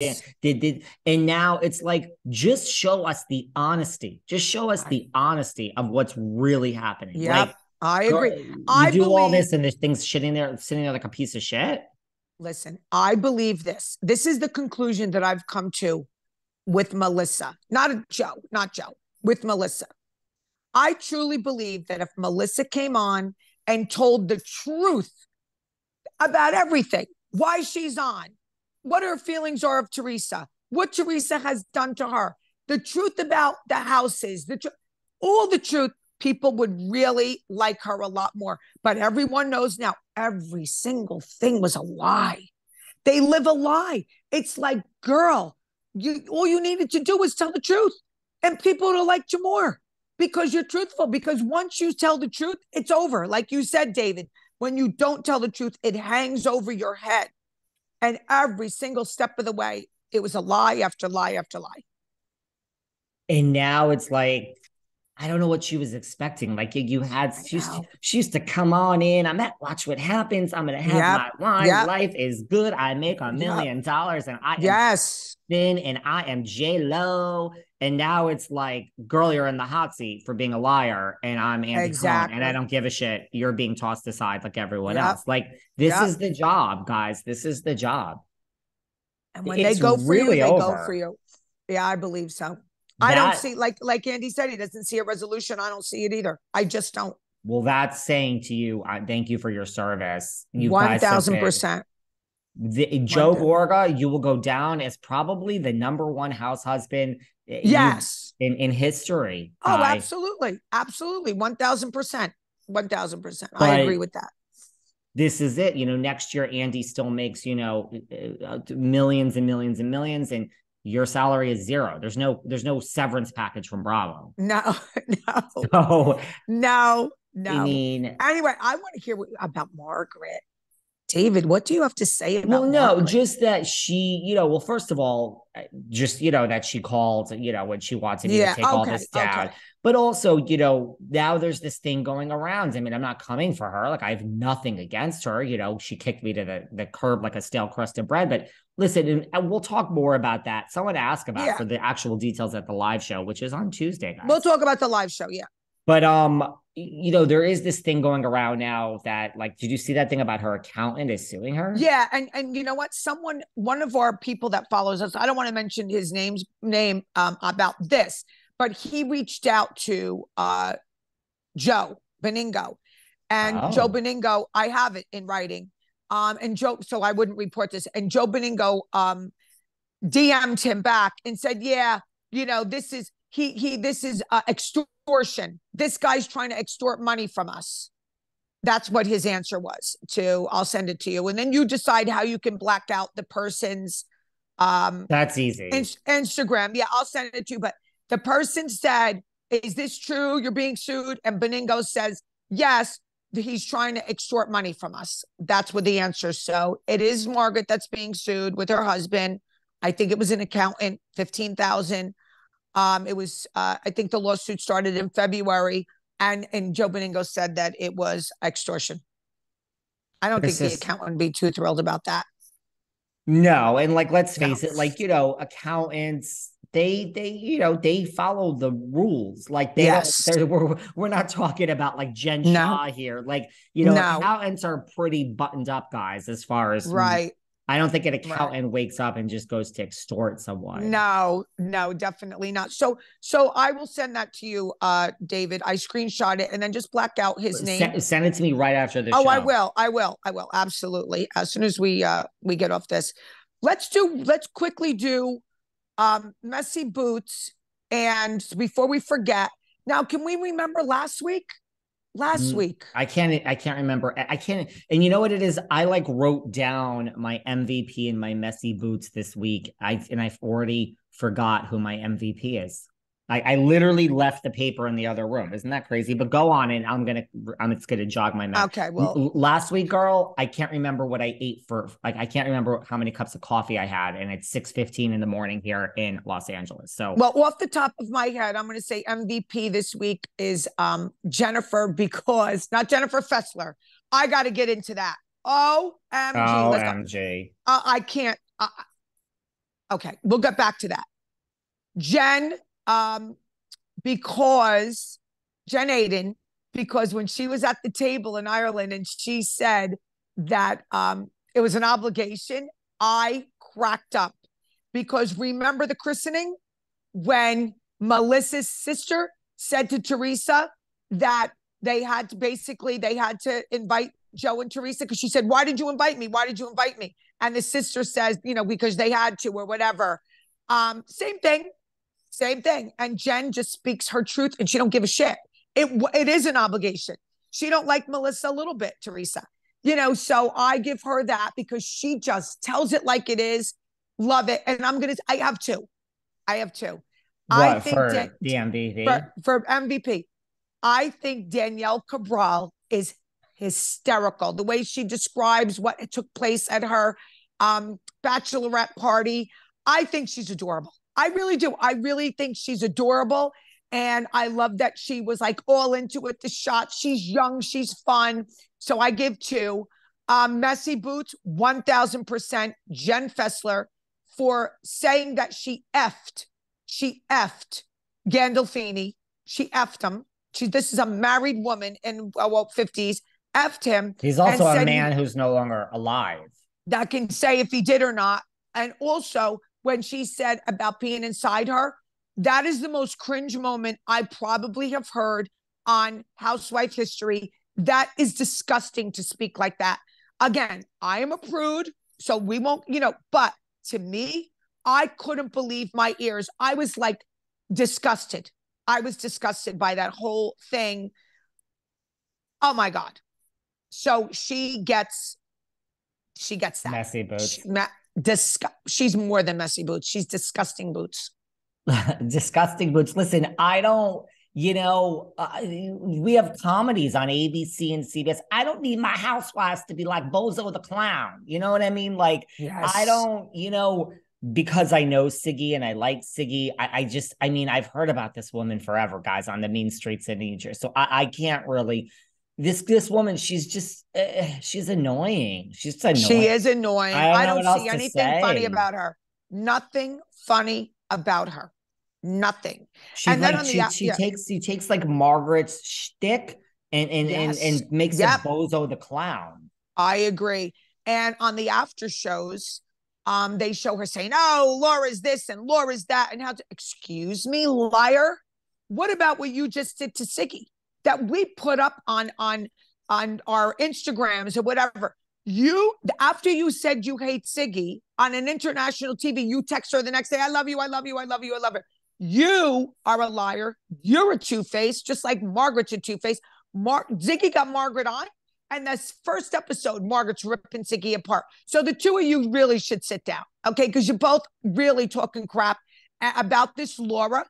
And now it's like, just show us the honesty. Just show us the honesty of what's really happening. Yep, Like, I girl, agree. you I do all believe, this and there's things sitting there like a piece of shit. listen, I believe this. This is the conclusion that I've come to with Melissa, not Joe, not Joe, with Melissa. I truly believe that if Melissa came on and told the truth about everything, why she's on, what her feelings are of Teresa, what Teresa has done to her, the truth about the houses, all the truth, people would really like her a lot more. But everyone knows now every single thing was a lie. They live a lie. It's like, girl, you all you needed to do was tell the truth, and people would have liked you more because you're truthful. Because once you tell the truth, it's over. Like you said, David, when you don't tell the truth, it hangs over your head. And every single step of the way, it was a lie after lie after lie. And now it's like, I don't know what she was expecting. Like you had, I know. she used to come on in. I'm at Watch What Happens. I'm gonna have Yep. my wine. Yep. Life is good. I make a Yep. million dollars, and I am Yes. thin, and I am J Lo. And now it's like, girl, you're in the hot seat for being a liar, and I'm Andy Cohen, and I Exactly. don't give a shit. You're being tossed aside like everyone Yep. else. Like, this Yep. is the job, guys. This is the job. And when they It's go for you, really they go for over. you. Yeah, I believe so. I don't That see, like Andy said, he doesn't see a resolution. I don't see it either. I just don't. Well, that's saying to you, thank you for your service. You One guys have thousand been percent. Joe Gorga. You will go down as probably the number one house husband you Yes. in history, Oh, guy. absolutely. Absolutely. 1000%. 1000%. I But agree with that. this is it. Next year Andy still makes millions and millions and millions, and your salary is zero. There's no severance package from Bravo. No, no, So no, I no. mean, Anyway, I want to hear about Margaret. David, what do you have to say well, about no, Margaret? just that she, well, first of all, just, that she called, when she wanted me to Yeah. take all Okay. this down. Okay. But also, now there's this thing going around. I mean, I'm not coming for her. Like, I have nothing against her. She kicked me to the curb like a stale crust of bread. But listen, and we'll talk more about that. Someone asked about Yeah. for the actual details at the live show, which is on Tuesday, We'll guys. talk about the live show. Yeah. But there is this thing going around now that, like, did you see that thing about her accountant is suing her? Yeah, and you know what? One of our people that follows us, I don't want to mention his name about this, but he reached out to Joe Beningo, and Joe Oh. Beningo, I have it in writing, and Joe, so I wouldn't report this, and Joe Beningo DM'd him back and said, yeah, this is this is extortion. This guy's trying to extort money from us. That's what his answer was to, I'll send it to you. And then you decide how you can black out the person's That's easy. Instagram. Yeah, I'll send it to you. But the person said, is this true? You're being sued. And Beningo says, yes, he's trying to extort money from us. That's what the answer. So it is Margaret that's being sued with her husband. I think it was an accountant, 15,000. It was, I think the lawsuit started in February. And Joe Beningo said that it was extortion. I don't think This the is accountant would be too thrilled about that. No, and like, let's No. face it, like, accountants, they follow the rules. Like, they don't, Yes. we're not talking about like Jen No. Shaw here. Like, No. accountants are pretty buttoned up guys as far as, Right. I don't think an Right. accountant wakes up and just goes to extort someone. No, no, definitely not. So I will send that to you, David. I screenshot it and then just black out his name. Send it to me right after the Oh, I show. will. I will. I will. Absolutely. As soon as we get off this. Let's quickly do messy boots. And before we forget, now can we remember last week? Last week. I can't remember. I can't. And you know what it is? I like wrote down my MVP and my messy boots this week. I've already forgot who my MVP is. I literally left the paper in the other room. Isn't that crazy? But go on, and it's gonna jog my memory. Okay, well, Last week, girl, I can't remember what I ate for. Like, I can't remember how many cups of coffee I had, and it's 6:15 in the morning here in Los Angeles. So, well, off the top of my head, I'm going to say MVP this week is Jennifer, because not Jennifer Fessler. I got to get into that. OMG, let's go. OMG. I can't. Okay, we'll get back to that. Jen, because Jen Aiden, because when she was at the table in Ireland and she said that it was an obligation, I cracked up. Because remember the christening when Melissa's sister said to Teresa that they had to invite Joe and Teresa because she said, why did you invite me? Why did you invite me? And the sister says, because they had to or whatever. Same thing. And Jen just speaks her truth and she don't give a shit. It is an obligation. She don't like Melissa a little bit, Teresa. So I give her that because she just tells it like it is. Love it. And I have two. What, I think for the MVP? For MVP. I think Danielle Cabral is hysterical. The way she describes what took place at her bachelorette party. I think she's adorable. I really do. I really think she's adorable. And I love that she was like all into it, the shot. She's young. She's fun. So I give two. Messy Boots, 1000%. Jen Fessler for saying that she effed Gandolfini. She effed him. This is a married woman in 50s. Effed him. He's also a man who's no longer alive. That can say if he did or not. And also when she said about being inside her, that is the most cringe moment I probably have heard on housewife history. That is disgusting to speak like that. Again, I am a prude, so we won't, but to me, I couldn't believe my ears. I was like disgusted. I was disgusted by that whole thing. Oh my God. So she gets that. Messy Boots. She's more than Messy Boots. She's disgusting boots. Disgusting boots. Listen, I don't, we have comedies on ABC and CBS. I don't need my housewives to be like Bozo the Clown. You know what I mean? Like, yes. I don't, because I know Siggy and I like Siggy. I've heard about this woman forever, guys, on the mean streets of New Jersey. So I can't really. This woman, she's just, she's annoying. She's annoying. She is annoying. I don't see anything funny about her. Nothing funny about her. Nothing. She takes like Margaret's shtick and makes it Bozo the Clown. I agree. And on the after shows, they show her saying, "Oh, Laura's this and Laura's that," and excuse me, liar. What about what you just did to Siggy that we put up on our Instagrams or whatever? After you said you hate Siggy on an international TV, you text her the next day, "I love you, I love you, I love you, I love her." You are a liar. You're a two-faced, just like Margaret's a two-faced. Ziggy got Margaret on, and this first episode, Margaret's ripping Ziggy apart. So the two of you really should sit down, okay? Because you're both really talking crap about this Laura.